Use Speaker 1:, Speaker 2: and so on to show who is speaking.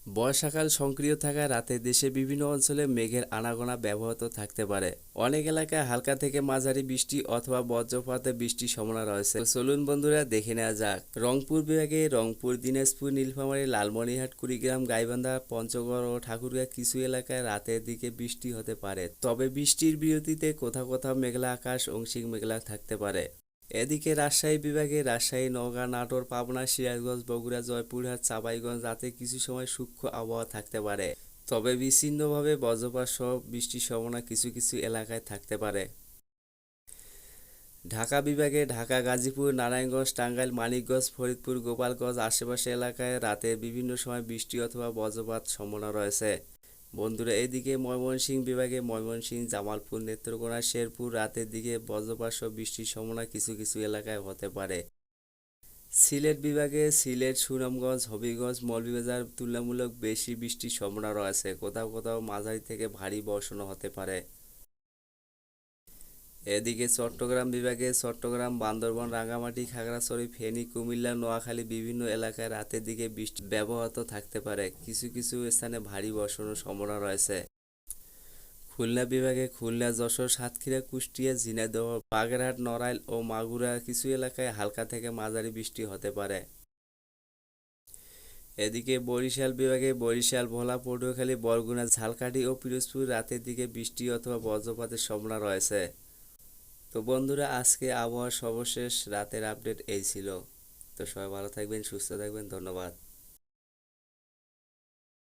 Speaker 1: বর্ষাকাল সক্রিয় থাকায় রাতে দেশের বিভিন্ন অঞ্চলে মেঘের আনাগোনা ব্যাহত থাকতে পারে। অনেক এলাকায় হালকা থেকে মাঝারি বৃষ্টি অথবা বজ্রপাতে বৃষ্টির সম্ভাবনা রয়েছে। চলুন বন্ধুরা দেখে নেওয়া যাক। রংপুর বিভাগে রংপুর, দিনাজপুর, নীলফামারী, লালমনিরহাট, কুড়িগ্রাম, গাইবান্ধা, পঞ্চগড় ও ঠাকুরগাঁও কিছু এলাকায় রাতের দিকে বৃষ্টি হতে পারে, তবে বৃষ্টির বিরতিতে কোথাও কোথাও মেঘলা আকাশ, আংশিক মেঘলা থাকতে পারে। এদিকে রাজশাহী বিভাগে রাজশাহী, নওগাঁ, নাটোর, পাবনা, সিরাজগঞ্জ, বগুড়া, জয়পুরহাট, চাঁপাইনবাবগঞ্জ রাতে কিছু সময় সূক্ষ্ম আবহাওয়া থাকতে পারে, তবে বিচ্ছিন্নভাবে বজ্রপাত সহ বৃষ্টির সম্ভাবনা কিছু কিছু এলাকায় থাকতে পারে। ঢাকা বিভাগে ঢাকা, গাজীপুর, নারায়ণগঞ্জ, টাঙ্গাইল, মানিকগঞ্জ, ফরিদপুর, গোপালগঞ্জ আশেপাশে এলাকায় রাতে বিভিন্ন সময় বৃষ্টি অথবা বজ্রপাত সম্ভাবনা রয়েছে। বন্ধুরা, এদিকে ময়মনসিংহ বিভাগে ময়মনসিংহ, জামালপুর, নেত্রকোনা, শেরপুর রাতের দিকে বজ্রপাত সহ বৃষ্টির সম্ভাবনা কিছু কিছু এলাকায় হতে পারে। সিলেট বিভাগে সিলেট, সুনামগঞ্জ, হবিগঞ্জ, মৌলভীবাজার তুলনামূলক বেশি বৃষ্টির সম্ভাবনা রয়েছে, কোথাও কোথাও মাঝারি থেকে ভারী বর্ষণও হতে পারে। এদিকে চট্টগ্রাম বিভাগে চট্টগ্রাম, বান্দরবান, রাঙ্গামাটি, খাগড়াছড়ি, ফেনী, কুমিল্লা, নোয়াখালী বিভিন্ন এলাকায় রাতের দিকে বৃষ্টি ব্যাহত থাকতে পারে, কিছু কিছু স্থানে ভারী বর্ষণের সম্ভাবনা রয়েছে। খুলনা বিভাগে খুলনা, যশোর, সাতক্ষীরা, কুষ্টিয়া, ঝিনাইদহ, বাগেরহাট, নড়াইল ও মাগুরা কিছু এলাকায় হালকা থেকে মাঝারি বৃষ্টি হতে পারে। এদিকে বরিশাল বিভাগে বরিশাল, ভোলা, পটুয়াখালী, বরগুনা, ঝালকাঠি ও পিরোজপুর রাতের দিকে বৃষ্টি অথবা বজ্রপাতের সম্ভাবনা রয়েছে। তো বন্ধুরা, আজকে আবহাওয়ার সর্বশেষ রাতের আপডেট এই ছিল। তো সবাই ভালো থাকবেন, সুস্থ থাকবেন, ধন্যবাদ।